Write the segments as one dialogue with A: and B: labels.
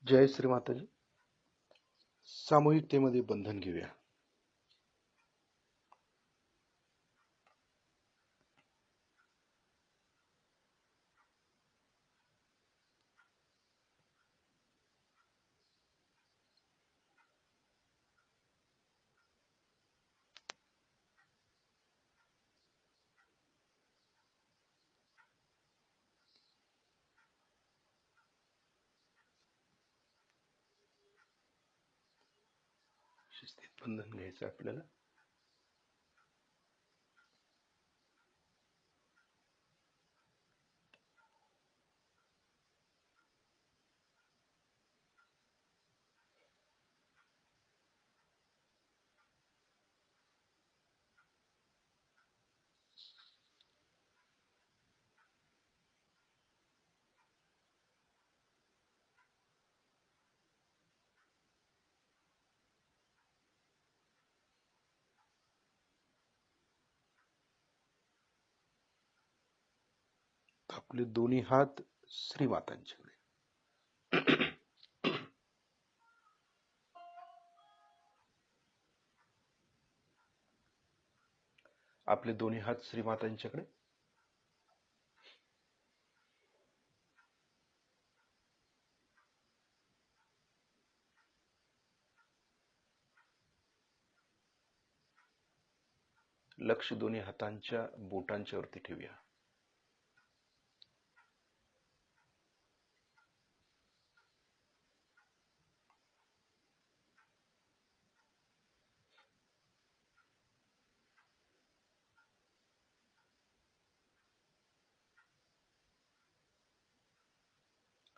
A: जय श्री माताजी. सामूहिकतेमध्ये बंधन घेऊया. शिस्तीत बंधन घ्यायचं आपल्याला. आपले दोन्ही हात श्रीमातांच्याकडे. आपले दोन्ही हात श्रीमातांच्याकडे. लक्ष दोन्ही हातांच्या बोटांच्या वरती ठेवूया.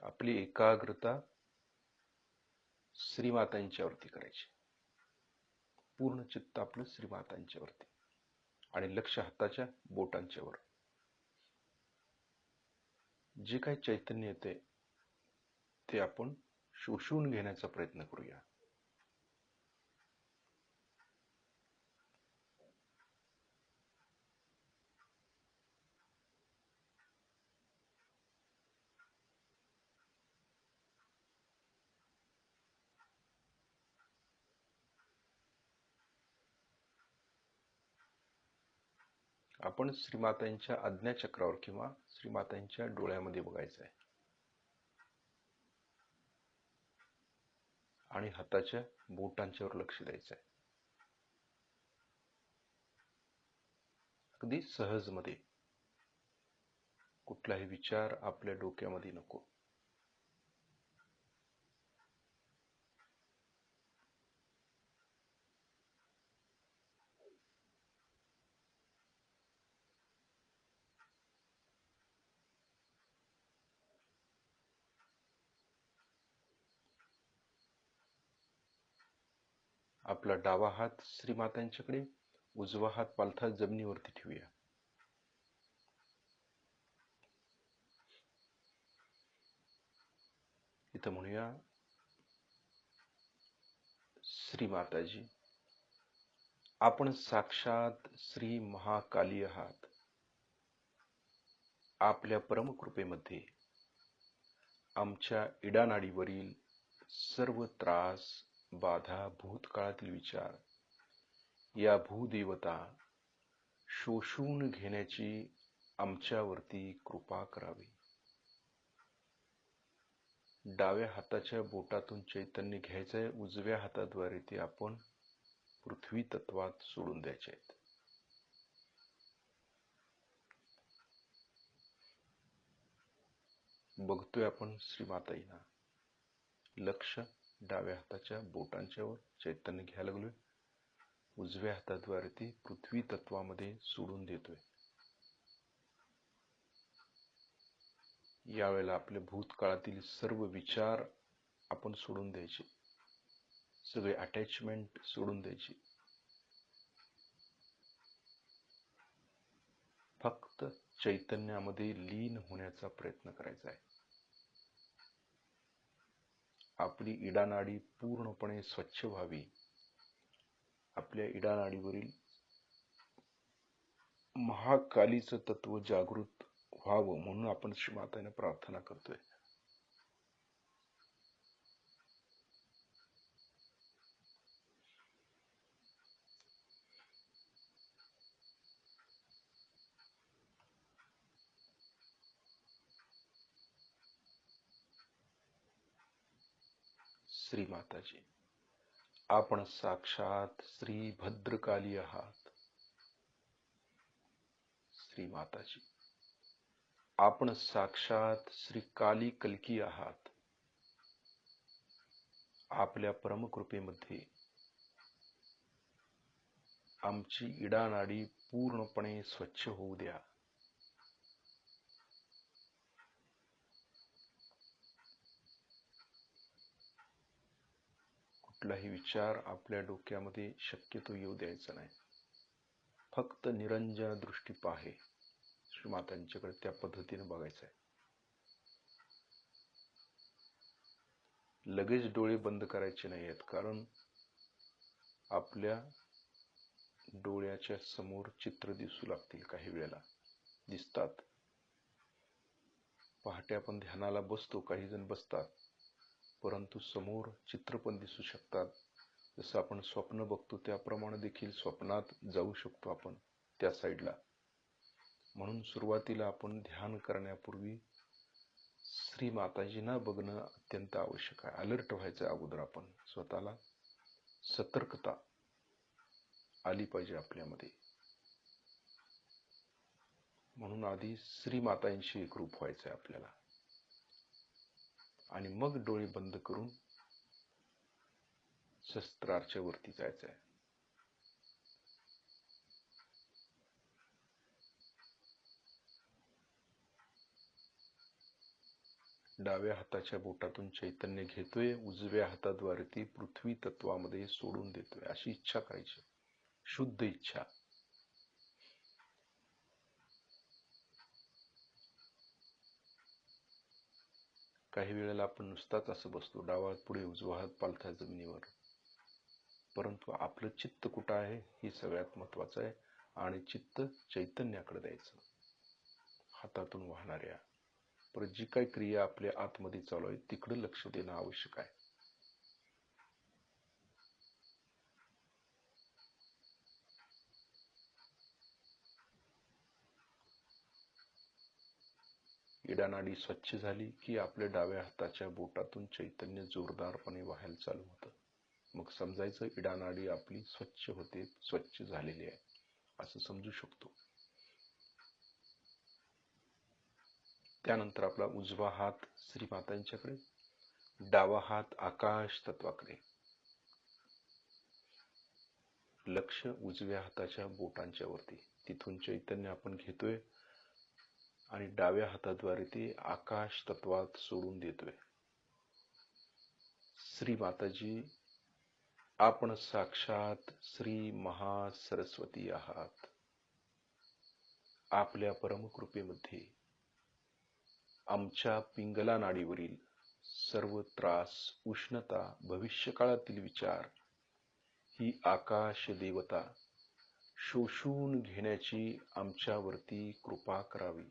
A: आपली एकाग्रता श्रीमातांच्या वरती करायची. पूर्ण चित्त आपलं श्रीमातांच्या वरती आणि लक्ष हाताच्या बोटांच्या वर. जे काही चैतन्य येते ते आपण शोषून घेण्याचा प्रयत्न करूया. आपण श्रीमातांच्या आज्ञाचक्रावर किंवा श्रीमातांच्या डोळ्यामध्ये बघायचं आहे आणि हाताच्या बोटांच्यावर लक्ष द्यायचं आहे. अगदी सहज मध्ये. कुठलाही विचार आपल्या डोक्यामध्ये नको. आपला डावा हात श्रीमातांच्याकडे, उजवा हात पालथा जमिनीवरती ठेवूया. इथं म्हणूया, श्री माताजी, आपण साक्षात श्री महाकाली आहात. आपल्या परमकृपेमध्ये आमच्या इडानाडीवरील सर्व त्रास, बाधा, भूतकाळातील विचार या भूदेवता शोषून घेण्याची आमच्यावरती कृपा करावी. डाव्या हाताच्या बोटातून चैतन्य घ्यायचंय, उजव्या हाताद्वारे ते आपण पृथ्वी तत्वात सोडून द्यायचे आहेत. बघतोय आपण श्रीमाताईंना. लक्ष डाव्या हाताच्या बोटांच्यावर चैतन्य घ्यायला लागलोय, उजव्या हाताद्वारे ते पृथ्वी तत्वामध्ये सोडून देतोय. यावेळेला आपल्या भूतकाळातील सर्व विचार आपण सोडून द्यायचे, सगळे अटॅचमेंट सोडून द्यायची. फक्त चैतन्यामध्ये लीन होण्याचा प्रयत्न करायचा आहे. आपली इडानाडी पूर्णपणे स्वच्छ व्हावी. आपल्या इडानाडीवरील महाकालीचं तत्व जागृत व्हावं म्हणून आपण श्रीमातांना प्रार्थना करतोय. श्री माताजी, आपण साक्षात श्री भद्रकाली आहात. श्री माताजी, आपण साक्षात श्री काली कल्की आहात. आपल्या परमकृपेमध्ये आमची इडानाडी पूर्णपणे स्वच्छ होऊ द्या. कुठलाही विचार आपल्या डोक्यामध्ये शक्यतो येऊ द्यायचा नाही. फक्त निरंजन दृष्टी पाहे. श्रीमातांच्याकडे त्या पद्धतीने बघायचं आहे. लगेच डोळे बंद करायचे नाही आहेत, कारण आपल्या डोळ्याच्या समोर चित्र दिसू लागतील. काही वेळेला दिसतात. पहाटे आपण ध्यानाला बसतो, काही जण बसतात, परंतु समोर चित्र पण दिसू शकतात. जसं आपण स्वप्न बघतो त्याप्रमाणे देखील स्वप्नात जाऊ शकतो आपण त्या साईडला. म्हणून सुरुवातीला आपण ध्यान करण्यापूर्वी श्री माताजींना बघणं अत्यंत आवश्यक आहे. अलर्ट व्हायचं अगोदर आपण स्वतःला सतर्कता आली पाहिजे आपल्यामध्ये. म्हणून आधी श्री मातांशी एकरूप व्हायचं आहे आपल्याला, आणि मग डोळे बंद करून शस्त्राच्या वरती जायचं आहे. डाव्या हाताच्या बोटातून चैतन्य घेतोय, उजव्या हाताद्वारे ती पृथ्वी तत्वामध्ये सोडून देतोय, अशी इच्छा करायची. शुद्ध इच्छा. काही वेळेला आपण नुसताच असं बसतो, डावा हात पुढे उजवा हात पालथा जमिनीवर, परंतु आपलं चित्त कुठं आहे हे सगळ्यात महत्वाचं आहे. आणि चित्त चैतन्याकडे द्यायचं, हातातून वाहणाऱ्या. परत जी काही क्रिया आपल्या आतमध्ये चालू आहे तिकडे लक्ष देणं आवश्यक आहे. इडानाडी स्वच्छ झाली की आपल्या डाव्या हाताच्या बोटातून चैतन्य जोरदारपणे वाहायला चालू होतं. मग समजायचं इडानाडी आपली स्वच्छ होते, स्वच्छ झालेली आहे असं समजू शकतो. त्यानंतर आपला उजवा हात श्रीमातांच्याकडे, डावा हात आकाश तत्वाकडे. लक्ष उजव्या हाताच्या बोटांच्या वरती. तिथून चैतन्य आपण घेतोय आणि डाव्या हाताद्वारे ते आकाश तत्वात सोडून देतोय. श्री माताजी, आपण साक्षात श्री महासरस्वती आहात. आपल्या परमकृपेमध्ये आमच्या पिंगला नाडीवरील सर्व त्रास, उष्णता, भविष्यकाळातील विचार ही आकाश देवता शोषून घेण्याची आमच्यावरती कृपा करावी.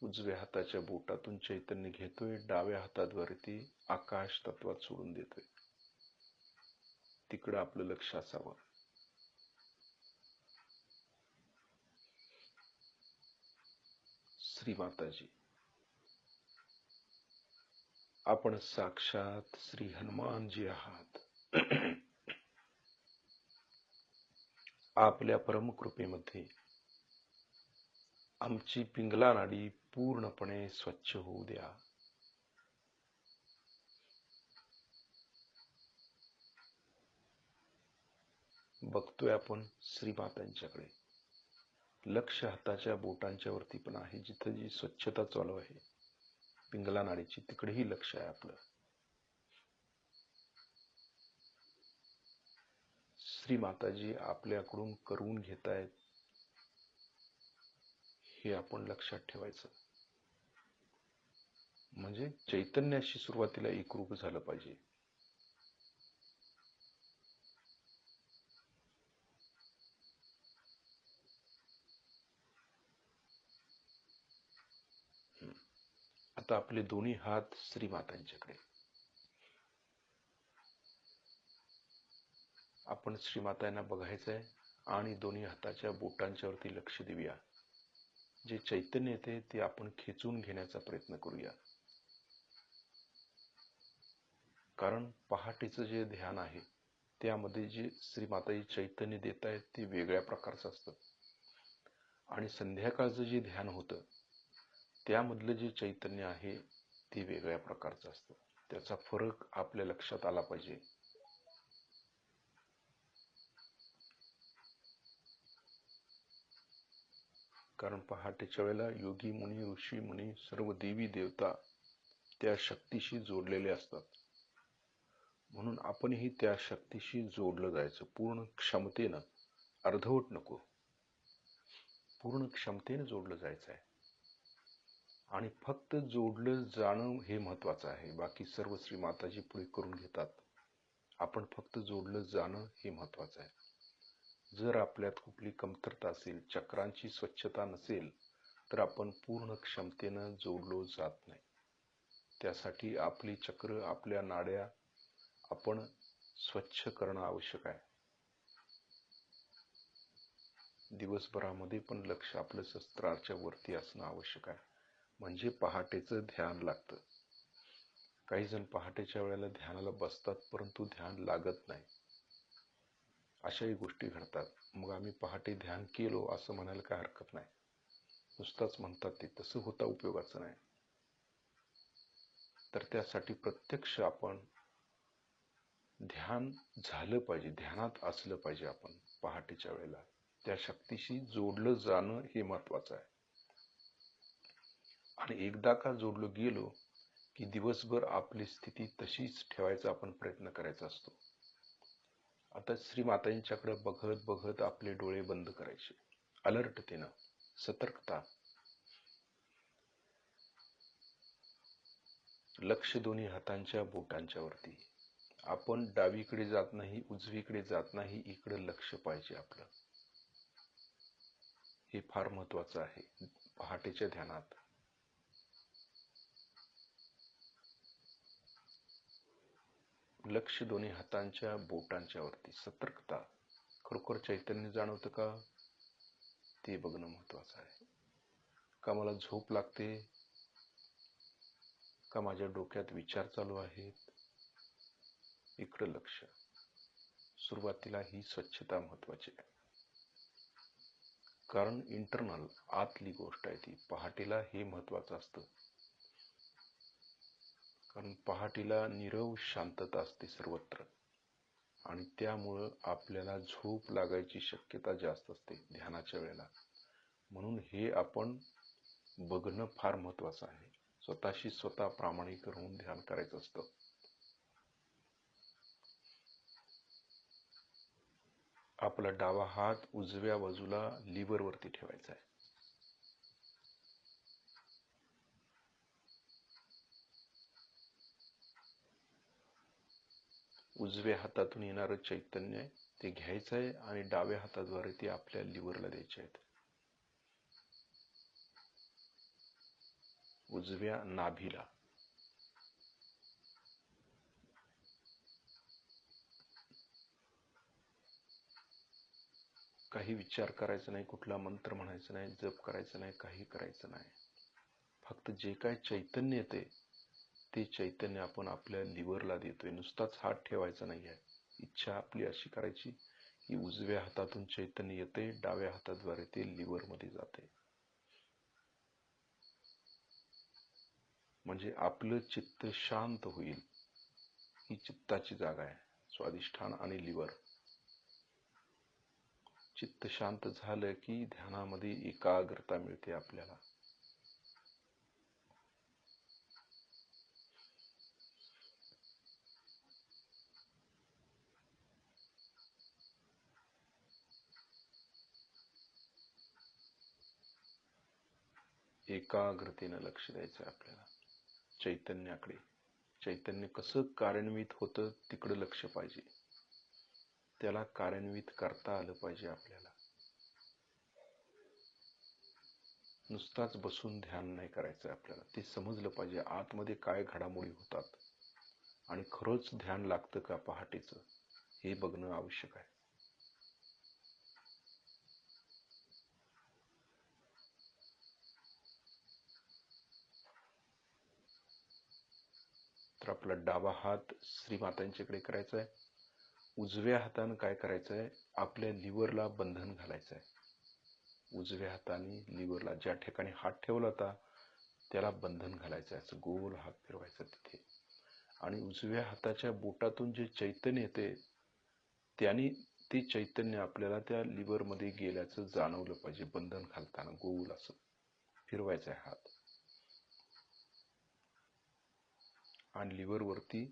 A: उजव्या हाताच्या बोटातून चैतन्य घेतोय, डाव्या हाताद्वारे ते आकाश तत्वात सोडून देतोय. तिकडं आपलं लक्ष असावं. श्री माताजी, आपण साक्षात श्री हनुमानजी आहात. आपल्या परमकृपेमध्ये आमची पिंगला नाडी पूर्णपणे स्वच्छ होऊ द्या. बघतोय आपण श्रीमातांच्याकडे. लक्ष हाताच्या बोटांच्या वरती पण आहे, जिथे जी स्वच्छता चालू आहे पिंगला नाडीची, तिकडेही लक्ष आहे आपलं. श्री माताजी आपल्याकडून करून घेतायत हे आपण लक्षात ठेवायचं. म्हणजे चैतन्याशी सुरुवातीला एकरूप झालं पाहिजे. आता आपले दोन्ही हात श्री मातांच्याकडे. आपण श्रीमातांना बघायचंय आणि दोन्ही हाताच्या बोटांच्या वरती लक्ष देऊया. जे चैतन्य येते ते आपण खेचून घेण्याचा प्रयत्न करूया. कारण पहाटेचं जे ध्यान आहे त्यामध्ये जे श्री माताजी चैतन्य देत आहेत ते वेगळ्या प्रकारचं असतं आणि संध्याकाळचं जे ध्यान होतं त्यामधलं जे चैतन्य आहे ते वेगळ्या प्रकारचं असतं. त्याचा फरक आपल्या लक्षात आला पाहिजे. कारण पहाटेच्या वेळेला योगी मुनी, ऋषी मुनी, सर्व देवी देवता त्या शक्तीशी जोडलेले असतात. म्हणून आपणही त्या शक्तीशी जोडलं जायचं पूर्ण क्षमतेनं. अर्धवट नको, पूर्ण क्षमतेनं जोडलं जायचं आहे. आणि फक्त जोडलं जाणं हे महत्वाचं आहे. बाकी सर्व श्री माताजी पुढे करून घेतात. आपण फक्त जोडलं जाणं हे महत्वाचं आहे. जर आपल्यात कुठली कमतरता असेल, चक्रांची स्वच्छता नसेल, तर आपण पूर्ण क्षमतेनं जोडलो जात नाही. त्यासाठी आपली चक्र, आपल्या नाड्या आपण स्वच्छ करणं आवश्यक आहे. दिवसभरामध्ये पण लक्ष आपलं शस्त्राच्या वरती असणं आवश्यक आहे. म्हणजे पहाटेचं ध्यान लागतं. काही जण पहाटेच्या वेळेला ध्यानाला बसतात परंतु ध्यान लागत नाही. अशाही गोष्टी घडतात. मग आम्ही पहाटे ध्यान केलो असं म्हणायला काय हरकत नाही. नुसताच म्हणतात ते, तसं होता उपयोगाचं नाही. तर त्यासाठी प्रत्यक्ष आपण ध्यान झालं पाहिजे, ध्यानात असलं पाहिजे. आपण पहाटेच्या वेळेला त्या शक्तीशी जोडलं जाणं हे महत्वाचं आहे. आणि एकदा का जोडलं गेलो की दिवसभर आपली स्थिती तशीच ठेवायचा आपण प्रयत्न करायचा असतो. आता श्री माताजींच्याकडे बघत बघत आपले डोळे बंद करायचे, अलर्टतेनं, सतर्कता. लक्ष दोन्ही हातांच्या बोटांच्या वरती. आपण डावीकडे जात नाही, उजवीकडे जात नाही, इकडे लक्ष पाहिजे आपलं. हे फार महत्वाचं आहे पहाटेच्या ध्यानात. लक्ष दोन्ही हातांच्या बोटांच्या वरती, सतर्कता. खरोखर चैतन्य जाणवतं का ते बघणं महत्वाचं आहे. का मला झोप लागते, का माझ्या डोक्यात विचार चालू आहेत, इकडं लक्ष. सुरुवातीला ही स्वच्छता महत्वाची आहे. कारण इंटरनल, आतली गोष्ट आहे ती. पहाटेला हे महत्वाचं असतं. कारण पहाटेला नीरव शांतता असते सर्वत्र आणि त्यामुळं आपल्याला झोप लागायची शक्यता जास्त असते ध्यानाच्या वेळेला. म्हणून हे आपण बघणं फार महत्वाचं आहे. स्वतःशी स्वतः प्रामाणिक राहून ध्यान करायचं असतं. आपला डावा हात उजव्या बाजूला लिव्हर वरती ठेवायचा आहे. उजव्या हातातून येणारं चैतन्य ते घ्यायचं आहे आणि डाव्या हाताद्वारे ते आपल्या लिव्हरला द्यायचे आहेत. उजव्या नाभीला. काही विचार करायचा नाही, कुठला मंत्र म्हणायचा नाही, जप करायचं नाही, काही करायचं नाही. फक्त जे काय चैतन्य येते ते चैतन्य आपण आपल्या लिव्हरला देतोय. नुसताच हात ठेवायचा नाही आहे. इच्छा आपली अशी करायची की उजव्या हातातून चैतन्य येते, डाव्या हाताद्वारे ते लिव्हर मध्ये जाते. म्हणजे आपलं चित्त शांत होईल. ही चित्ताची जागा आहे, स्वाधिष्ठान आणि लिव्हर. चित्त शांत झालं की ध्यानामध्ये एकाग्रता मिळते आपल्याला. एकाग्रतेनं लक्ष द्यायचं आपल्याला चैतन्याकडे. चैतन्य कसं कार्यान्वित होतं तिकडे लक्ष पाहिजे. त्याला कार्यान्वित करता आलं पाहिजे आपल्याला. नुसताच बसून ध्यान नाही करायचं आपल्याला. ते समजलं पाहिजे आतमध्ये काय घडामोडी होतात आणि खरंच ध्यान लागतं का पहाटेचं हे बघणं आवश्यक आहे. तर आपला डावा हात श्रीमातांच्याकडे करायचा आहे. उजव्या हाताने काय करायचं आहे, आपल्या लिव्हरला बंधन घालायचं आहे. उजव्या हाताने लिव्हरला ज्या ठिकाणी हात ठेवला होता त्याला बंधन घालायचं आहे. असं गोल हात फिरवायचा तिथे आणि उजव्या हाताच्या बोटातून जे चैतन्य येते त्याने ते चैतन्य आपल्याला त्या लिव्हर मध्ये गेल्याचं जाणवलं पाहिजे. बंधन घालताना गोल असं फिरवायचा आहे हात. आणि लिव्हर वरती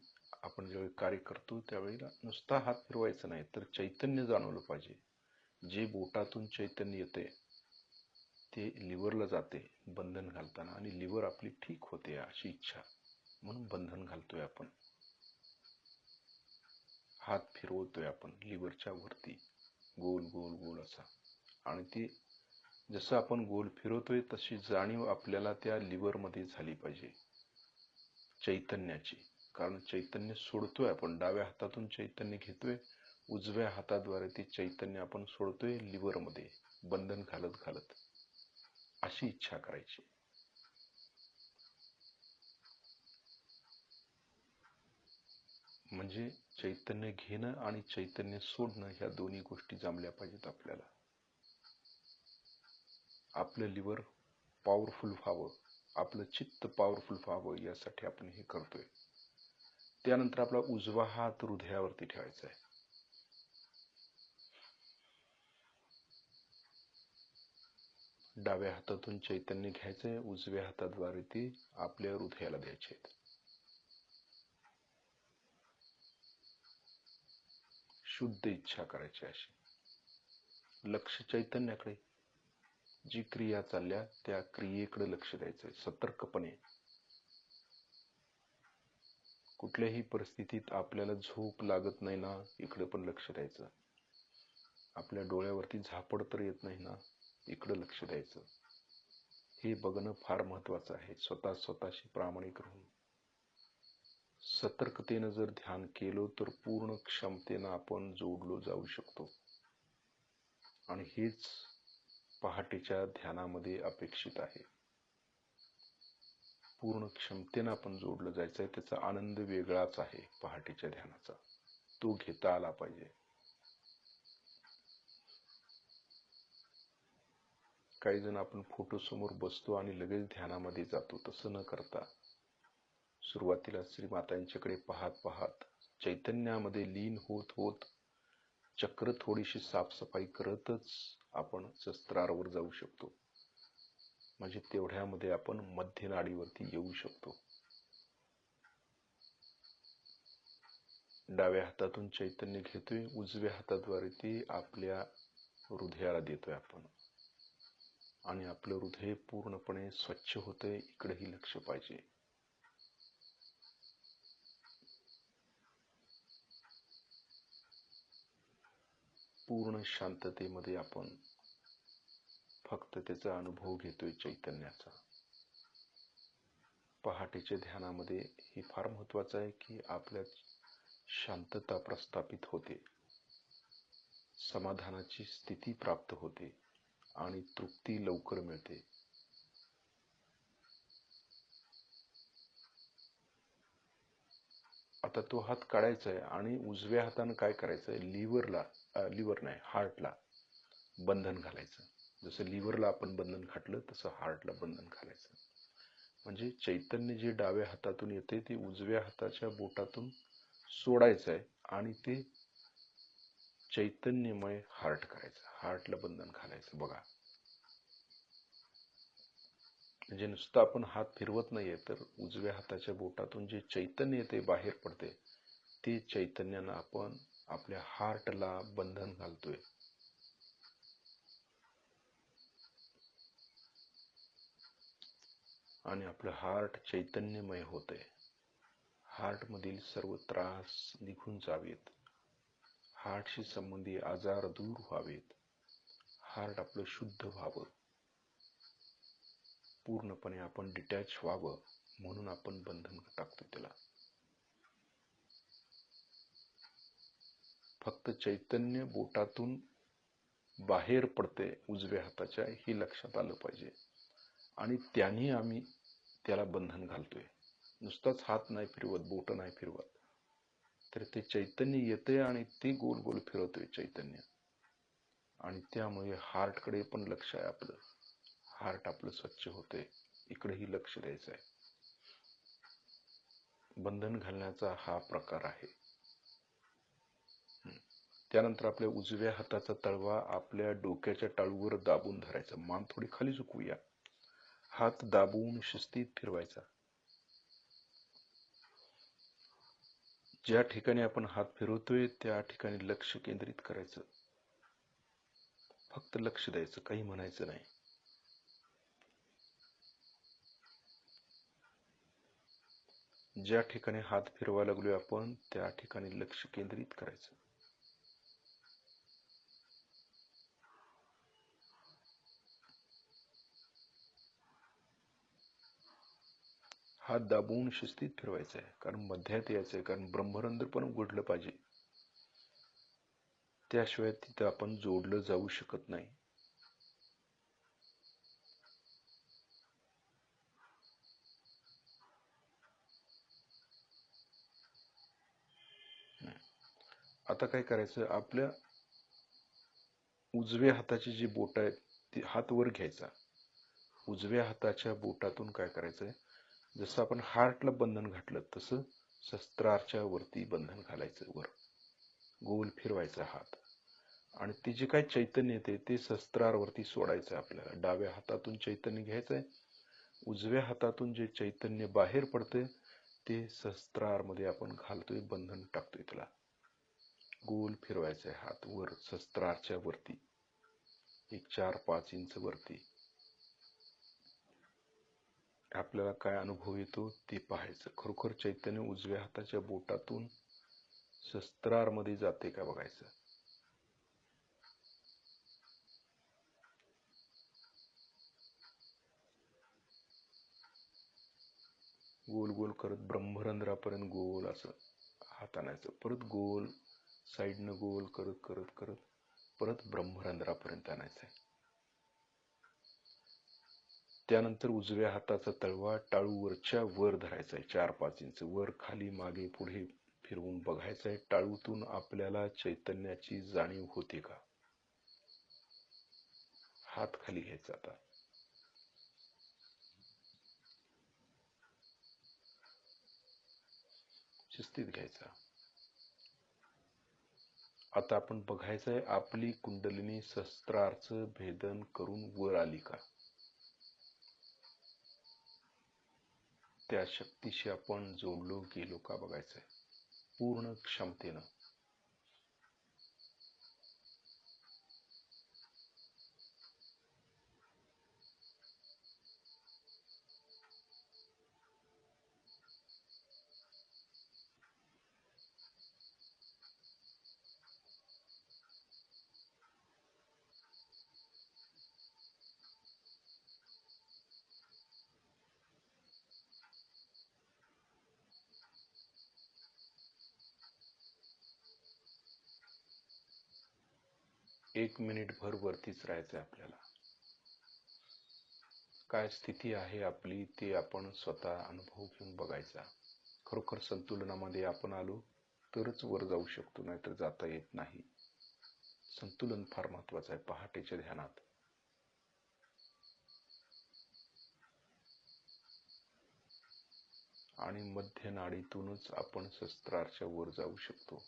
A: आपण ज्यावेळी कार्य करतो त्यावेळेला नुसता हात फिरवायचा नाही तर चैतन्य जाणवलं पाहिजे. जे बोटातून चैतन्य येते ते लिव्हरला जाते बंधन घालताना आणि लिव्हर आपली ठीक होते अशी इच्छा, म्हणून बंधन घालतोय आपण. हात फिरवतोय आपण लिव्हरच्या वरती गोल गोल गोल असा. आणि ते जसं आपण गोल फिरवतोय तशी जाणीव आपल्याला त्या लिव्हर मध्ये झाली पाहिजे चैतन्याची. कारण चैतन्य सोडतोय आपण, डाव्या हातातून चैतन्य घेतोय, उजव्या हाताद्वारे ते चैतन्य आपण सोडतोय लिव्हर मध्ये बंधन घालत घालत. अशी इच्छा करायची. म्हणजे चैतन्य घेणं आणि चैतन्य सोडणं ह्या दोन्ही गोष्टी जमल्या पाहिजेत आपल्याला. आपलं लिव्हर पॉवरफुल व्हावं, आपलं चित्त पॉवरफुल व्हावं यासाठी आपण हे करतोय. त्यानंतर आपला उजवा हात हृदयावरती ठेवायचा आहे. डाव्या हातातून चैतन्य घ्यायचंय, उजव्या हाताद्वारे ते आपल्या हृदयाला द्यायचे. शुद्ध इच्छा करायची अशी. लक्ष चैतन्याकडे, जी क्रिया चालल्या त्या क्रियेकडे लक्ष द्यायचंय सतर्कपणे. कुठल्याही परिस्थितीत आपल्याला झोप लागत नाही ना, इकडे पण लक्ष द्यायचं. आपल्या डोळ्यावरती झापड तर येत नाही ना, इकडे लक्ष द्यायचं. हे बघणं फार महत्वाचं आहे. स्वतःशी प्रामाणिक राहून सतर्कतेनं जर ध्यान केलं तर पूर्ण क्षमतेनं आपण जोडलो जाऊ शकतो. आणि हेच पहाटेच्या ध्यानामध्ये अपेक्षित आहे. पूर्ण क्षमतेनं आपण जोडलं जायचंय. त्याचा आनंद वेगळाच आहे पहाटेच्या ध्यानाचा, तो घेता आला पाहिजे. काही जण आपण फोटो समोर बसतो आणि लगेच ध्यानामध्ये जातो. तसं न करता सुरुवातीला श्रीमातांच्याकडे पाहत पाहत चैतन्यामध्ये लीन होत होत चक्र थोडीशी साफसफाई करतच आपण शस्त्रावर जाऊ शकतो. म्हणजे तेवढ्यामध्ये आपण मध्य नाडीवरती येऊ शकतो. डाव्या हातातून चैतन्य घेतोय, उजव्या हाताद्वारे ते आपल्या हृदयाला देतोय आपण. आणि आपलं हृदय पूर्णपणे स्वच्छ होतंय, इकडेही लक्ष पाहिजे. पूर्ण शांततेमध्ये आपण फक्त त्याचा अनुभव घेतोय चैतन्याचा. पहाटेच्या ध्यानामध्ये हे फार महत्वाचं आहे की आपल्यात शांतता प्रस्थापित होते, समाधानाची स्थिती प्राप्त होते आणि तृप्ती लवकर मिळते. आता तो हात काढायचा आहे आणि उजव्या हाताने काय करायचंय, लिव्हर नाही हार्टला बंधन घालायचं. जसं लिव्हरला आपण बंधन घातलं तसं हार्टला बंधन घालायचं. म्हणजे चैतन्य जे डाव्या हातातून येते ते उजव्या हाताच्या बोटातून सोडायचं आहे आणि ते चैतन्यमय हार्ट करायचं, हार्टला बंधन घालायचं. बघा, म्हणजे नुसतं आपण हात फिरवत नाहीये तर उजव्या हाताच्या बोटातून जे चैतन्य येते बाहेर पडते ते चैतन्यानं आपण आपल्या हार्टला बंधन घालतोय. आणि आपलं हार्ट चैतन्यमय होतंय. हार्ट मधील सर्व त्रास निघून जावेत, हार्टशी संबंधी आजार दूर व्हावेत, हार्ट आपलं शुद्ध व्हावं, पूर्णपणे आपण डिटॅच व्हावं, म्हणून आपण बंधन टाकतो त्याला. फक्त चैतन्य बोटातून बाहेर पडते उजव्या हाताच्या हे लक्षात आलं पाहिजे आणि त्याने आम्ही त्याला बंधन घालतोय. नुसताच हात नाही फिरवत, बोट नाही फिरवत, तर ते चैतन्य येते आणि ते गोल गोल फिरवतोय चैतन्य. आणि त्यामुळे हार्टकडे पण लक्ष आहे आपलं. हार्ट आपलं स्वच्छ होते, इकडेही लक्ष द्यायचं आहे. बंधन घालण्याचा हा प्रकार आहे. त्यानंतर आपल्या उजव्या हाताचा तळवा आपल्या डोक्याच्या टाळूवर दाबून धरायचा. मान थोडी खाली झुकवूया. हात दाबून शिस्तीत फिरवायचा. ज्या ठिकाणी आपण हात फिरवतोय त्या ठिकाणी लक्ष केंद्रित करायचं. फक्त लक्ष द्यायचं, काही म्हणायचं नाही. ज्या ठिकाणी हात फिरवा लागलोय आपण त्या ठिकाणी लक्ष केंद्रित करायचं. हात दाबून शिस्तीत फिरवायचा आहे, कारण मध्यात यायचं आहे, कारण ब्रह्मरंध्र पण उघडलं पाहिजे. त्याशिवाय तिथं आपण जोडलं जाऊ शकत नाही. आता काय करायचं, आपल्या उजव्या हाताची जी बोट आहेत ती हात वर घ्यायचा. उजव्या हाताच्या बोटातून काय करायचंय, जसं आपण हार्टला बंधन घातलं तसं शस्त्राच्या वरती बंधन घालायचं. वर गोल फिरवायचा हात, आणि ते जे काय चैतन्य येते ते शस्त्रावरती सोडायचं. आपल्याला डाव्या हातातून चैतन्य घ्यायचंय, उजव्या हातातून जे चैतन्य बाहेर पडते ते शस्त्रामध्ये आपण घालतोय, बंधन टाकतोय. त्याला गोल फिरवायचा आहे हात वर शस्त्राच्या वरती, एक 4-5 इंच वरती. आपल्याला काय अनुभव येतो ते पाहायचं. खरोखर चैतन्य उजव्या हाताच्या बोटातून शस्त्रामध्ये जाते का बघायचं. गोल गोल करत ब्रह्मरंध्रापर्यंत गोल असं हात आणायचं. परत गोल साईडनं गोल करत करत करत परत ब्रह्मरंध्रापर्यंत आणायचं. त्यानंतर उजव्या हाताचा तळवा टाळूवरच्या वर धरायचा आहे. 4-5 इंच वर खाली मागे पुढे फिरवून बघायचं आहे. टाळूतून आपल्याला चैतन्याची जाणीव होते का. हात खाली घ्यायचा. आता शिस्तीत घ्यायचा. आता आपण बघायचंय आपली कुंडलिनी शस्त्राचं भेदन करून वर आली का. त्या शक्तीशी आपण जोडलो गेलो का बघायचंय पूर्ण क्षमतेनं. 1 मिनिट भर वरतीच राहायचंय आपल्याला. काय स्थिती आहे आपली ते आपण स्वतः अनुभव घेऊन बघायचा. खरोखर संतुलनामध्ये आपण आलो तरच वर जाऊ शकतो, नाहीतर जाता येत नाही. संतुलन फार महत्वाचं आहे पहाटेच्या ध्यानात. आणि मध्य नाडीतूनच आपण शस्त्राच्या वर जाऊ शकतो.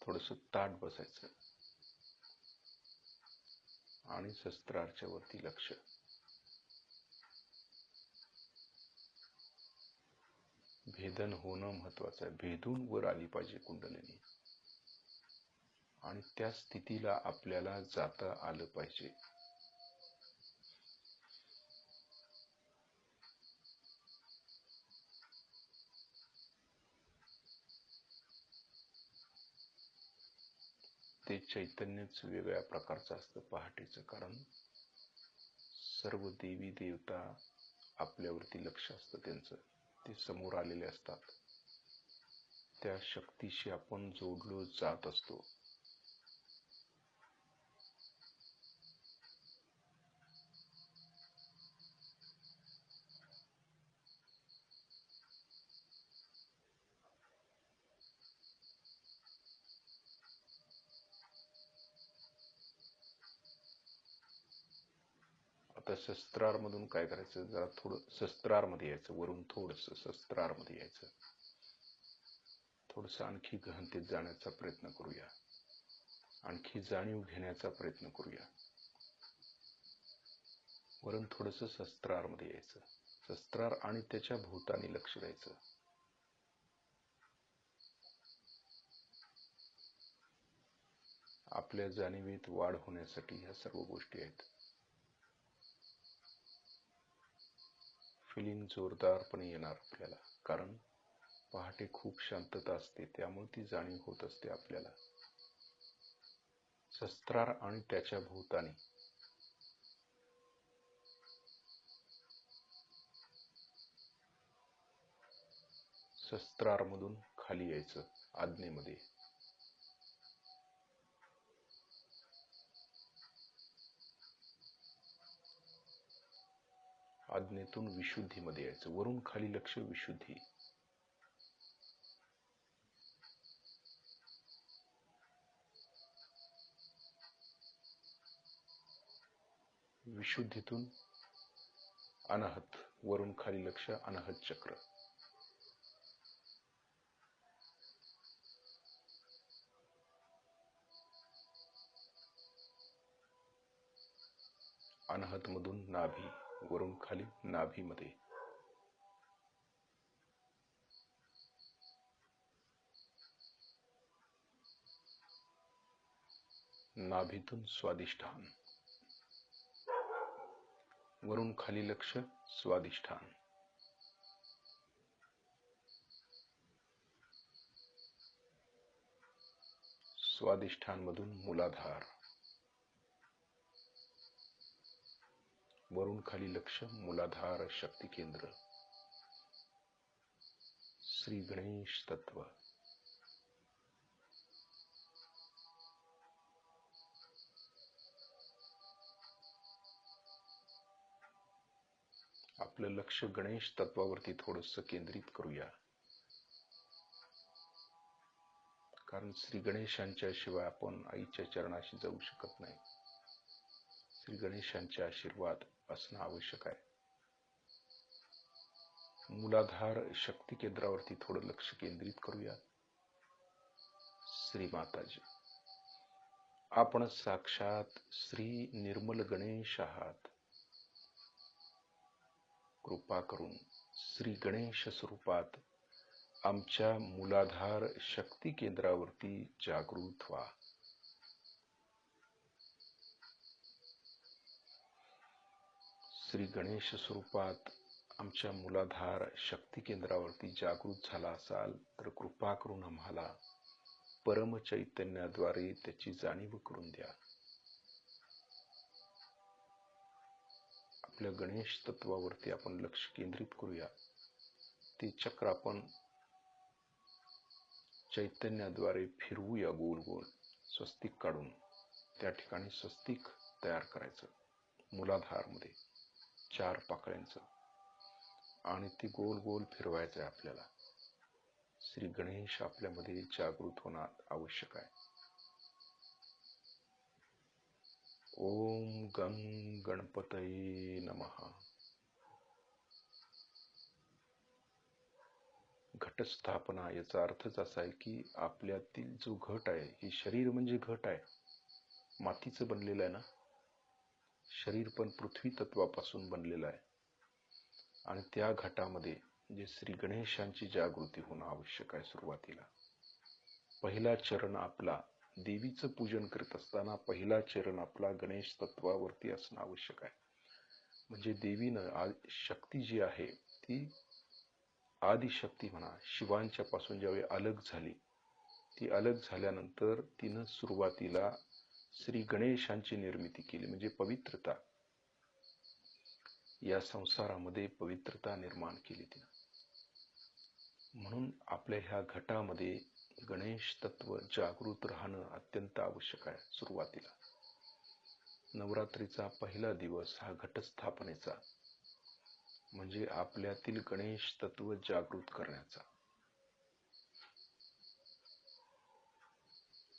A: थोडस ताट बसायचं आणि शस्त्राच्या वरती लक्ष. भेदन होणं महत्वाचं आहे. भेदून वर आली पाहिजे कुंडलिनी, आणि त्या स्थितीला आपल्याला जाता आलं पाहिजे. ते चैतन्यच वेगळ्या प्रकारचं असतं पहाटेचं, कारण सर्व देवी देवता आपल्यावरती लक्ष असतं त्यांचं, ते समोर आलेले असतात. त्या शक्तीशी आपण जोडलो जात असतो. आता शस्त्रार मधून काय करायचं, जरा थोडं शस्त्रार मध्ये यायचं, वरून थोडस शस्त्रार मध्ये यायचं, थोडस आणखी गहनतेत जाण्याचा प्रयत्न करूया, आणखी जाणीव घेण्याचा प्रयत्न करूया. वरून थोडस शस्त्रार मध्ये यायचं, शस्त्रार आणि त्याच्या भोवतानी लक्ष द्यायचं. आपल्या जाणीवेत वाढ होण्यासाठी ह्या सर्व गोष्टी आहेत. फिलिंग जोरदारपणे येणार आपल्याला, कारण पहाटे खूप शांतता असते, त्यामुळे ती जाणीव होत असते आपल्याला. शस्त्रार आणि त्याच्या भोवतानी शस्त्रार मधून खाली यायचं आज्ञेमध्ये. आज्ञेतून विशुद्धीमध्ये यायचं, वरून खाली लक्ष, विशुद्धी. विशुद्धीतून अनाहत, वरून खाली लक्ष, अनाहत चक्र. अनाहत मधून नाभी, वरून खाली नाभीमध्ये. नाभीतून स्वादिष्ठान, वरून खाली लक्ष, स्वादिष्ठान. स्वादिष्ठान मधून मूलाधार, वरून खाली लक्ष, मूलाधार शक्ती केंद्र. श्री गणेश तत्व. आपलं लक्ष गणेश तत्वावरती थोडंसं केंद्रित करूया, कारण श्री गणेशांच्या शिवाय आपण आईच्या चरणाशी जाऊ शकत नाही. श्री गणेशांचे आशीर्वाद असणं आवश्यक आहे. मूलाधार शक्ती केंद्रावरती थोडं लक्ष केंद्रित करूया. श्री माताजी, आपण साक्षात श्री निर्मल गणेश आहात. कृपा करून श्री गणेश स्वरूपात आमच्या मूलाधार शक्ती केंद्रावरती जागृत व्हा. श्री गणेश स्वरूपात आमच्या मूलाधार शक्ती केंद्रावरती जागृत झाला असाल तर कृपा करून आम्हाला परम चैतन्याद्वारे त्याची जाणीव करून द्या. आपल्या गणेश तत्वावरती आपण लक्ष केंद्रित करूया. ते चक्र आपण चैतन्याद्वारे फिरवूया गोल गोल, स्वस्तिक काढून. त्या ठिकाणी स्वस्तिक तयार करायचं मूलाधार मध्ये 4 पाकळ्यांचं, आणि ती गोल गोल फिरवायचं आहे आपल्याला. श्री गणेश आपल्यामध्ये जागृत होणं आवश्यक आहे. ओम गं गणपतये नमः. घटस्थापना याचा अर्थच असा आहे की आपल्यातील जो घट आहे, हे शरीर म्हणजे घट आहे, मातीचं बनलेलं आहे ना. शरीर पण पृथ्वी तत्वापासून बनलेलं आहे, आणि त्या घटामध्ये जे श्री गणेशांची जागृती होणं आवश्यक आहे. सुरुवातीला पहिला चरण आपला, देवीचं पूजन करत असताना पहिला चरण आपला गणेश तत्वावरती असणं आवश्यक आहे. म्हणजे देवीनं शक्ती जी आहे ती आदिशक्ती म्हणा, शिवांच्या पासून ज्यावेळी अलग झाली, ती अलग झाल्यानंतर तिनं सुरुवातीला श्री गणेशांची निर्मिती केली, म्हणजे पवित्रता. या संसारामध्ये पवित्रता निर्माण केली तिनं. म्हणून आपल्या ह्या घटामध्ये गणेश तत्व जागृत राहणं अत्यंत आवश्यक आहे. सुरुवातीला नवरात्रीचा पहिला दिवस हा घटस्थापनेचा, म्हणजे आपल्यातील गणेश तत्व जागृत करण्याचा.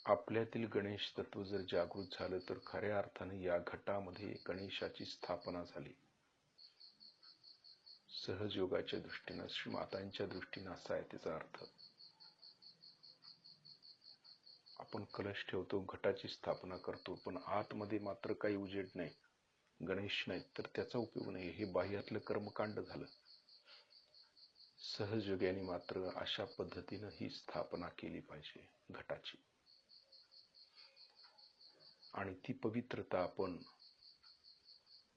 A: आपल्यातील गणेश तत्व जर जागृत झालं तर खऱ्या अर्थाने या घटामध्ये गणेशाची स्थापना झाली. सहजयोगाच्या दृष्टीनं, श्रीमातांच्या दृष्टीनं असा आहे त्याचा अर्थ. आपण कलश ठेवतो, घटाची स्थापना करतो, पण आतमध्ये मात्र काही उजेड नाही, गणेश नाही, तर त्याचा उपयोग नाही. हे बाह्यातलं कर्मकांड झालं. सहजयोगाने मात्र अशा पद्धतीनं ही स्थापना केली पाहिजे घटाची, आणि ती पवित्रता आपण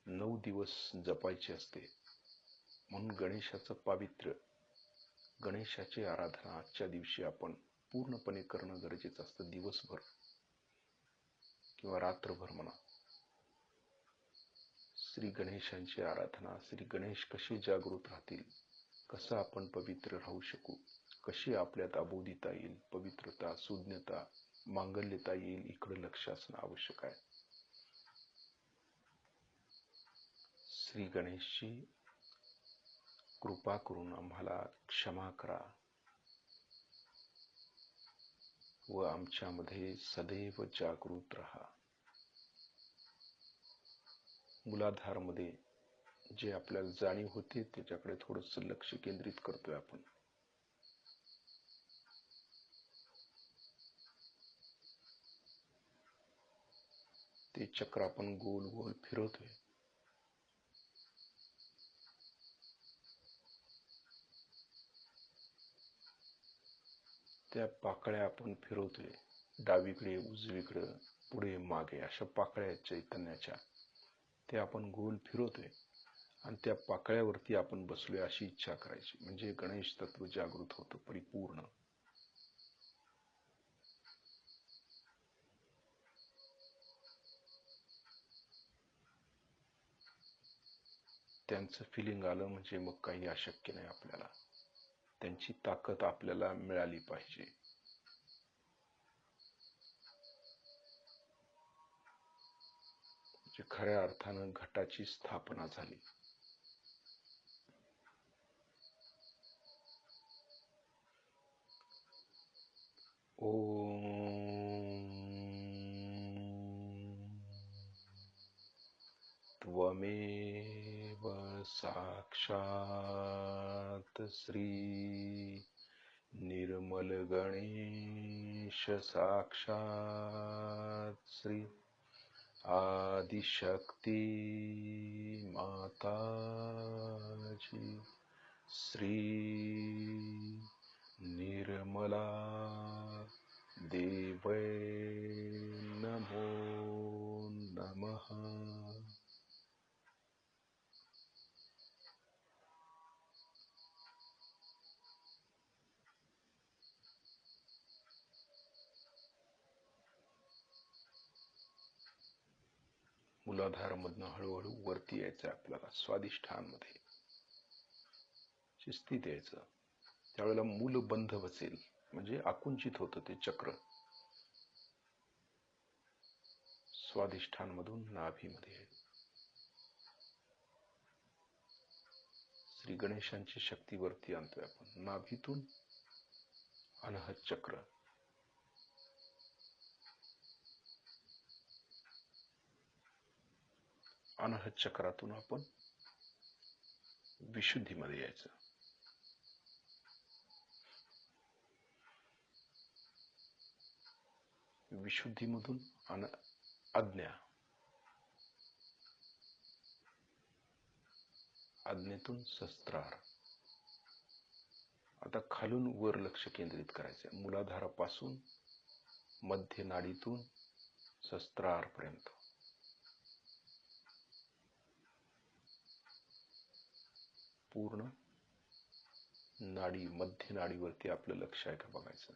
A: 9 दिवस जपायची असते. म्हणून गणेशाचं पावित्र्य, गणेशाची आराधना आजच्या दिवशी आपण पूर्णपणे करणं गरजेचं असतं. दिवसभर किंवा रात्रभर म्हणा, श्री गणेशांची आराधना. श्री गणेश कसे जागृत राहतील, कसं आपण पवित्र राहू शकू, कशी आपल्यात अबोधिता येईल, पवित्रता, सुज्ञता, मांगल्यता येईल, इकडे लक्ष असणं आवश्यक आहे. श्री गणेशची कृपा करून आम्हाला क्षमा करा व आमच्यामध्ये सदैव जागृत राहा. मूलाधार मध्ये जे आपल्याला जाणीव होते त्याच्याकडे थोडंसं लक्ष केंद्रित करतोय आपण. ते चक्र आपण गोल गोल फिरवतोय. त्या पाकळ्या आपण फिरवतोय, डावीकडे, उजवीकडे, पुढे, मागे, अशा पाकळ्या चैतन्याच्या, ते आपण गोल फिरवतोय आणि त्या पाकळ्यावरती आपण बसलोय अशी इच्छा करायची. म्हणजे गणेश तत्व जागृत होतं परिपूर्ण. त्यांचं फिलिंग आलं म्हणजे मग काही अशक्य नाही आपल्याला. त्यांची ताकद आपल्याला मिळाली पाहिजे. म्हणजे खऱ्या अर्थानं घटाची स्थापना झाली. त्वमेव साक्षात् श्री निर्मल गणेश साक्षात् श्री आदिशक्ती माताजी श्री निर्मला देवै नमो नमः. मूलाधार मधनं हळूहळू वरती यायचं आपल्याला, स्वादिष्ठान मध्ये शिस्तीत यायचं. त्यावेळेला मूल बंध बसेल, म्हणजे आकुंचित होतं ते चक्र. स्वादिष्ठान मधून नाभीमध्ये श्री गणेशांची शक्ती वरती आणतोय आपण. नाभीतून अनहत चक्र, अनहत चक्रातून आपण विशुद्धीमध्ये यायचं. विशुद्धीमधून आज्ञा, आज्ञेतून शस्त्रार. आता खालून वर लक्ष केंद्रित करायचं. मूलाधारापासून मध्य नाडीतून शस्त्रार पर्यंत पूर्ण नाडी, मध्य नाडीवरती आपलं लक्ष आहे का बघायचं.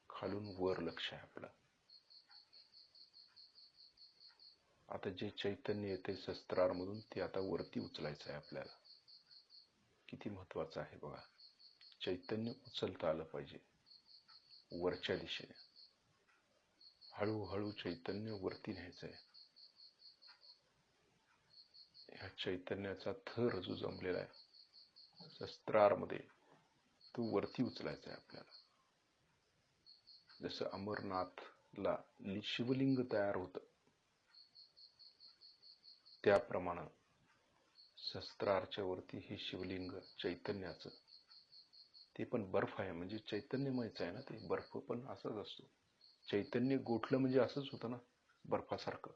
A: खालून वर लक्ष आहे आपलं. आता जे चैतन्य येते शस्त्रार मधून ते आता वरती उचलायचं आहे आपल्याला. किती महत्वाचं आहे बघा. चैतन्य उचलता आलं पाहिजे वरच्या दिशेने. हळूहळू चैतन्य वरती न्यायचं आहे. ह्या चैतन्याचा थर जो जमलेला आहे शस्त्रार मध्ये, तो वरती उचलायचा आहे आपल्याला. जसं अमरनाथला शिवलिंग तयार होतं, त्याप्रमाणे शस्त्रार्च्यावरती हे शिवलिंग चैतन्याचं, ते पण बर्फ आहे, म्हणजे चैतन्यमयच आहे ना ते. बर्फ पण असाच असतो. चैतन्य गोठलं म्हणजे असंच होतं ना, बर्फासारखं.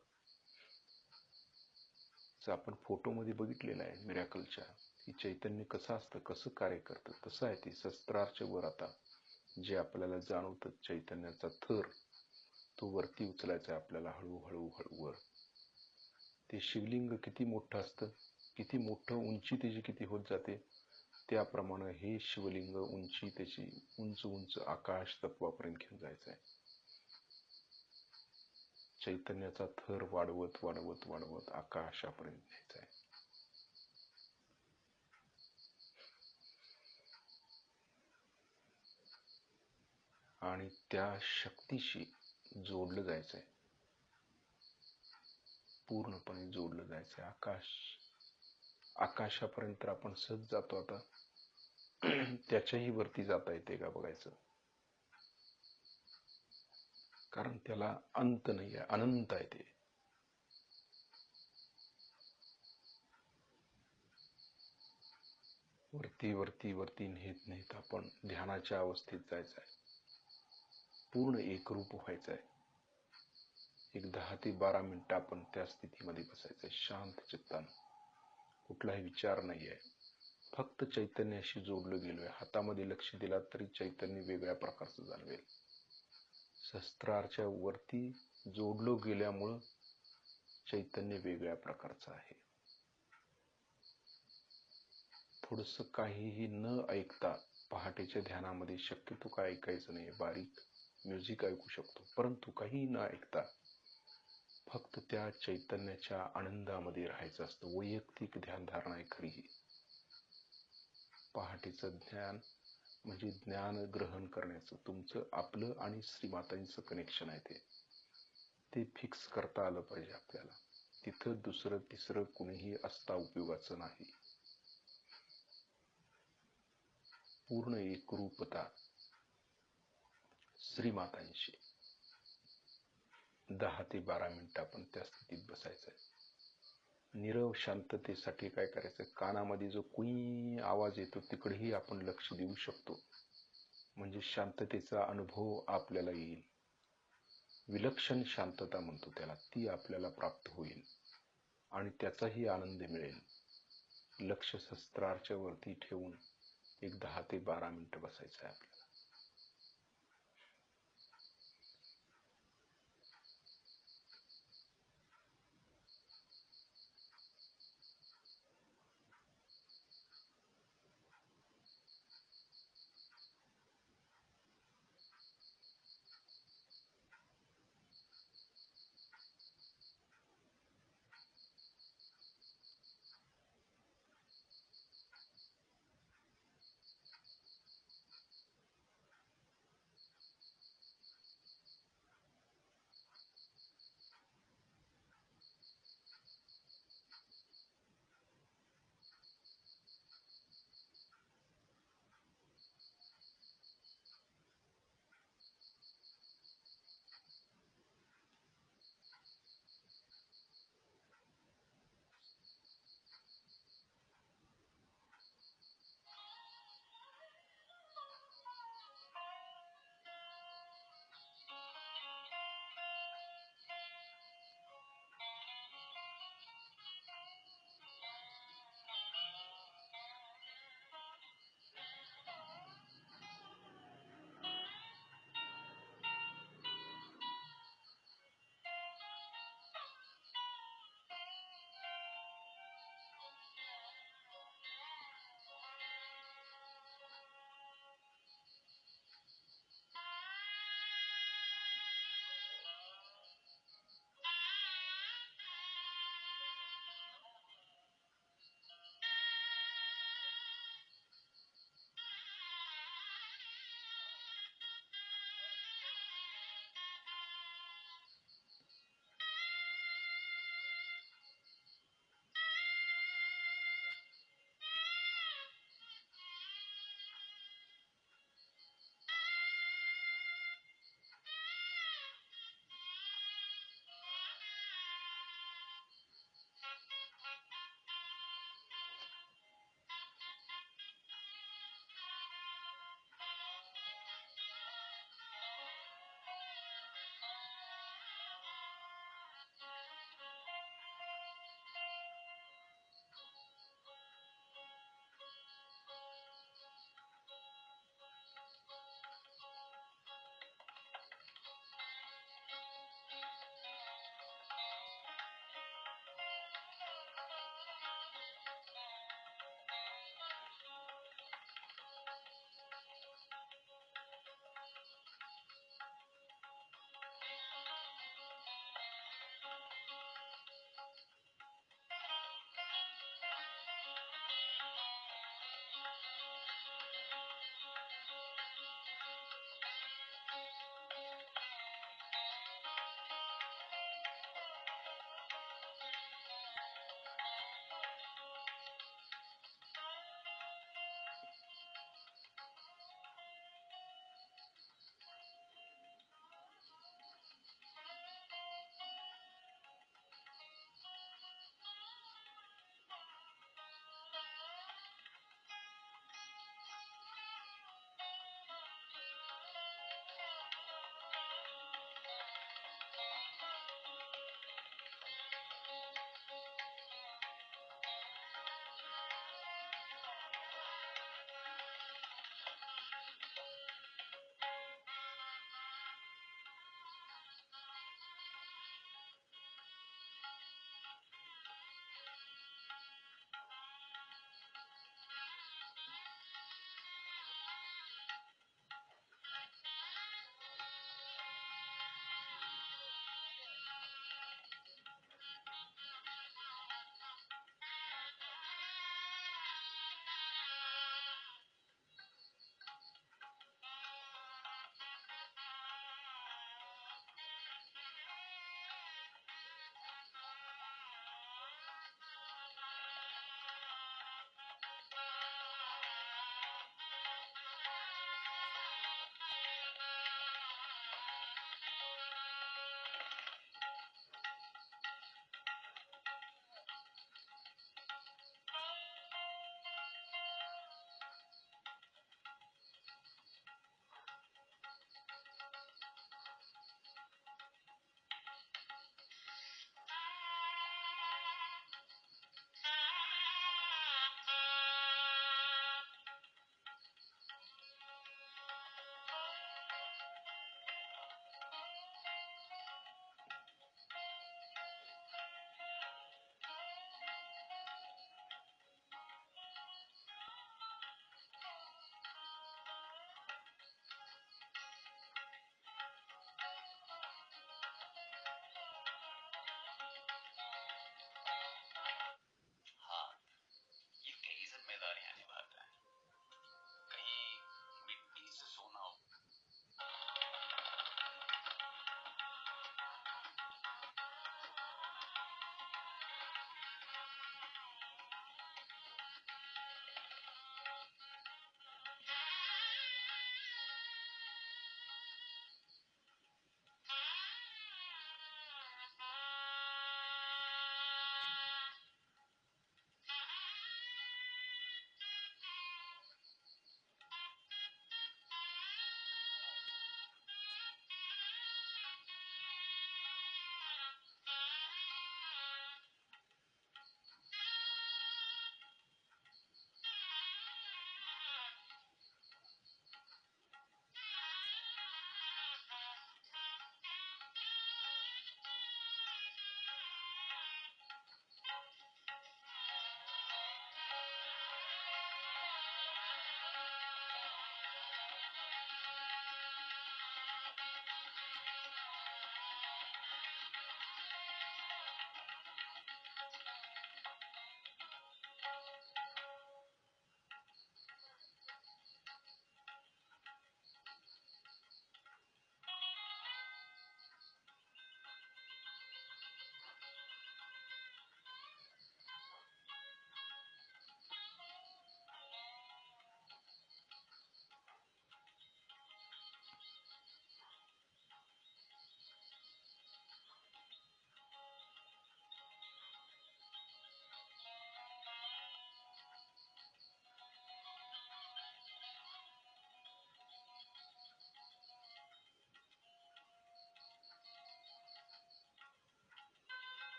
A: आपण फोटोमध्ये बघितलेलं आहे मिरॅकलच्या, की चैतन्य कसं असतं, कसं कार्य करतं, तसं आहे ते. शस्त्रार्च्या वर आता जे आपल्याला जाणवतं चैतन्याचा थर, तो वरती उचलायचा आहे आपल्याला, हळूहळू वर. ते शिवलिंग किती मोठं असतं, किती मोठं, उंची त्याची किती होत जाते, त्याप्रमाणे हे शिवलिंग उंची त्याची उंच उंच आकाश तत्वापर्यंत घेऊन जायचं आहे. चैतन्याचा थर वाढवत वाढवत वाढवत आकाशापर्यंत न्यायचा आहे. आणि त्या शक्तीशी जोडलं जायचंय, पूर्णपणे जोडलं जायचंय. आकाशापर्यंत आपण सहज जातो आता. त्याच्याही वरती जाता येते का बघायचं, कारण त्याला अंत नाही आहे, अनंत आहे ते. वरती वरती वरती नेत नेत आपण ध्यानाच्या अवस्थेत जायचं आहे, पूर्ण एकरूप व्हायचं आहे. एक 10 ते 12 मिनिटं आपण त्या स्थितीमध्ये बसायचंय, शांत चित्तानं. कुठलाही विचार नाही आहे, फक्त चैतन्याशी जोडलं गेलोय. हातामध्ये लक्ष दिला तरी चैतन्य वेगळ्या प्रकारचं जाणवेल. शस्त्राच्या वरती जोडलं गेल्यामुळं चैतन्य वेगळ्या प्रकारचं आहे. थोडस काहीही न ऐकता पहाटेच्या ध्यानामध्ये शक्यतो काय ऐकायचं नाही. बारीक म्युझिक ऐकू शकतो, परंतु काही न ऐकता फक्त त्या चैतन्याच्या आनंदामध्ये राहायचं असतं. वैयक्तिक ध्यानधारणा आहे खरी ही. पहाटेचं ज्ञान म्हणजे ज्ञान ग्रहण करण्याचं तुमचं आपलं आणि श्रीमातांचं कनेक्शन आहे. ते फिक्स करता आलं पाहिजे आपल्याला. तिथं दुसरं तिसरं कुणीही असता उपयोगाचं नाही. पूर्ण एकरूपता श्रीमातांशी. 10 ते 12 मिनिटं आपण त्या स्थितीत बसायचं आहे. नीरव शांततेसाठी काय करायचं, कानामध्ये जो कुई आवाज येतो तिकडेही आपण लक्ष देऊ शकतो, म्हणजे शांततेचा अनुभव आपल्याला येईल. विलक्षण शांतता म्हणतो त्याला, ती आपल्याला प्राप्त होईल आणि त्याचाही आनंद मिळेल. लक्ष शस्त्राच्या वरती ठेवून एक 10 ते 12 मिनिटं बसायचं आहे आपल्याला.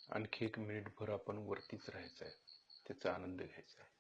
A: आणखी 1 मिनिटभर आपण वरतीच राहायचं आहे, त्याचा आनंद घ्यायचा आहे.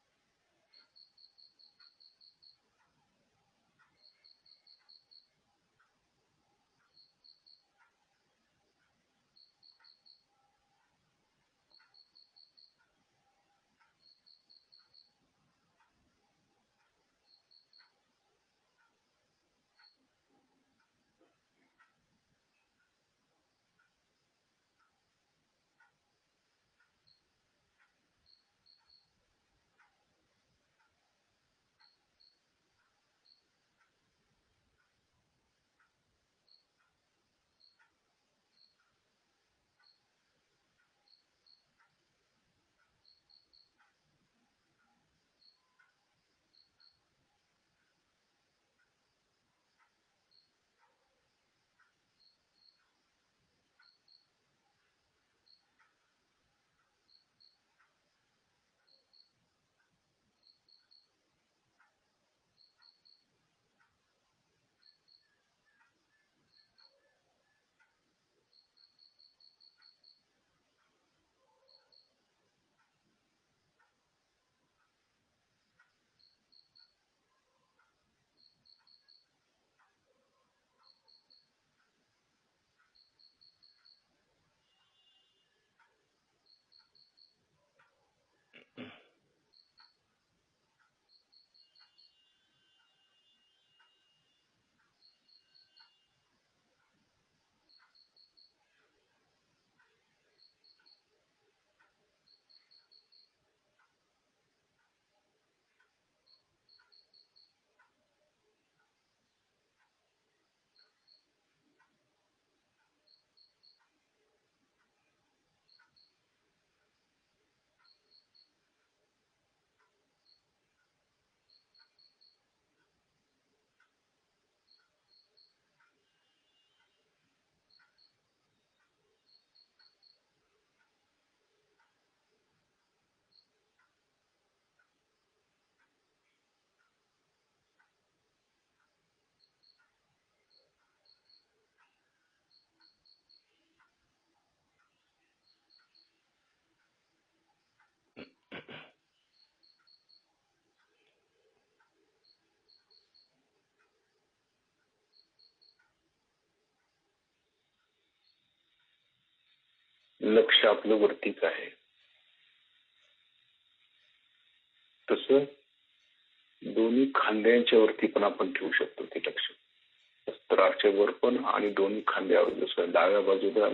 B: लक्ष आपलं वरतीच आहे. तसं दोन्ही खांद्यांच्या वरती पण आपण ठेवू शकतो ते लक्ष. शस्त्राच्या वर पण आणि दोन्ही खांद्यावर. जसं डाव्या बाजूला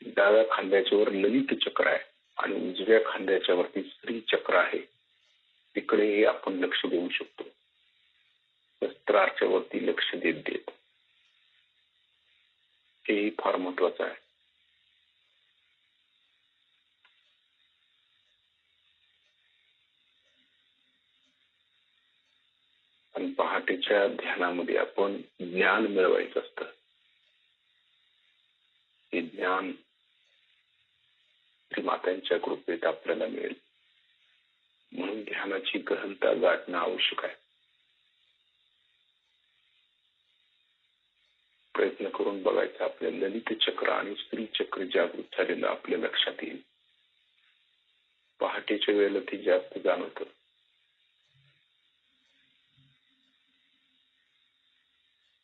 B: डाव्या खांद्याच्या वर ललित चक्र आहे आणि उजव्या खांद्याच्या वरती स्त्री चक्र आहे, तिकडेही आपण लक्ष देऊ शकतो. शस्त्राच्या वरती लक्ष देत देत हेही फार महत्वाचं आहे. आणि पहाटेच्या ध्यानामध्ये आपण ज्ञान मिळवायचं असतं. हे ज्ञान श्रीमातांच्या कृपेत आपल्याला मिळेल, म्हणून ध्यानाची गहनता गाठणं आवश्यक आहे. प्रयत्न करून बघायचा आपल्या ललित चक्र आणि स्त्री चक्र जागृत झालेलं आपल्या लक्षात येईल. पहाटेच्या वेळेला ते जास्त जाणवतं.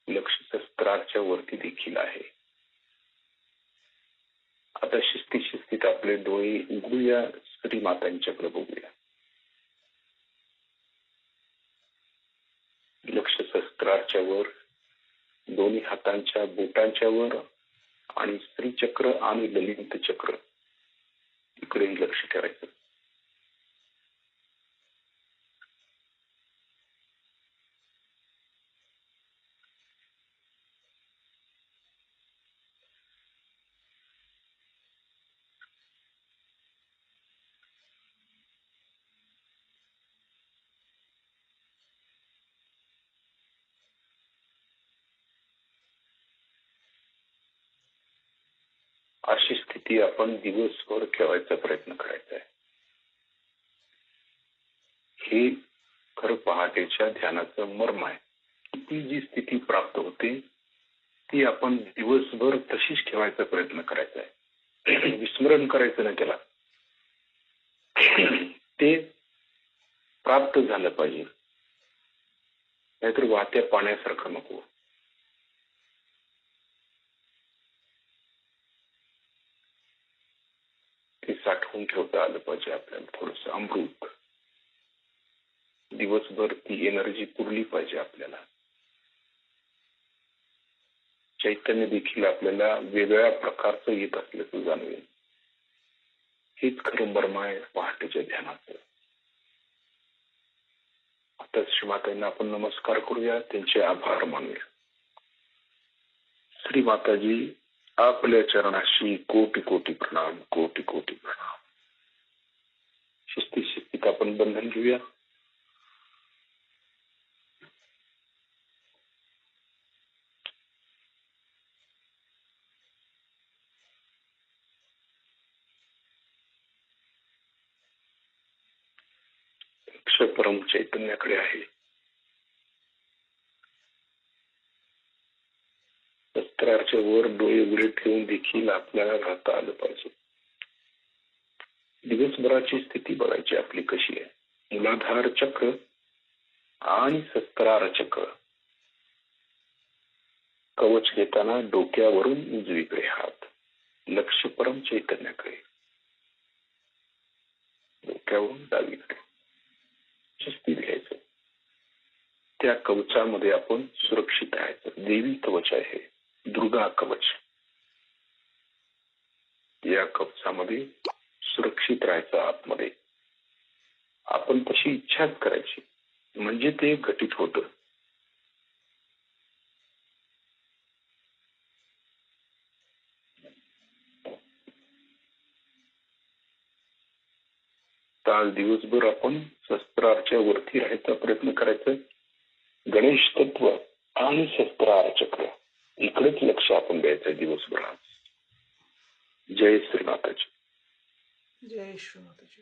B: लक्ष शस्त्राच्या वरती देखील आहे. आता शिस्तीत आपले डोळे उघडूया, श्री मातांच्याकडे बघूया. लक्ष शस्त्राच्या वर, दोन्ही हातांच्या बोटांच्या वर आणि स्त्री चक्र आणि ललित चक्र इकडेही लक्ष ठेवायचं. अशी स्थिती आपण दिवसभर ठेवायचा प्रयत्न करायचा आहे. हे खरं पहाटेच्या ध्यानाचं मर्म आहे. ती जी स्थिती प्राप्त होते ती आपण दिवसभर तशीच ठेवायचा प्रयत्न करायचा आहे. विस्मरण करायचं नाही त्याला. ते प्राप्त झालं पाहिजे, नाहीतर वाहत्या पाण्यासारखं नको. ते साठवून ठेवता आलं पाहिजे आपल्याला थोडस अमृत. दिवसभर ती एनर्जी पुरली पाहिजे आपल्याला. चैतन्य देखील आपल्याला वेगळ्या प्रकारचं येत असल्याचं जाणवेल. हेच खरं मर्म आहे पहाटेच्या ध्यानाचं. आता श्रीमातांना आपण नमस्कार करूया, त्यांचे आभार मानूया. श्री माताजी, आपल्या चरणाशी कोटी कोटी प्रणाम, कोटी कोटी प्रणाम. शिस्तीत आपण बंधन घेऊया. परम चैतन्याकडे आहे. शस्त्राच्या वर डोळे उघडे ठेवून देखील आपल्याला राहता आलं पाहिजे. दिवसभराची स्थिती बघायची आपली कशी आहे. मूलाधार चक्र आणि सहस्त्रार चक्र. कवच घेताना डोक्यावरून उजवीकडे हात, लक्ष परम चैतन्याकडे, डोक्यावरून डावीकडे. शिस्तीत घ्यायचं. त्या कवचामध्ये आपण सुरक्षित राहायचं. देवी कवच आहे, दुर्गा कवच. या कवचामध्ये सुरक्षित राहायचं. आतमध्ये आपण तशी इच्छाच करायची, म्हणजे ते घटित होतं. आज दिवसभर आपण शस्त्राच्या वरती राहायचा प्रयत्न करायचा. गणेश तत्व आणि शस्त्रार चक्र इकडेच लक्ष आपण द्यायचंय दिवसभरात. जय श्री माताजी.
C: जय श्री माताजी.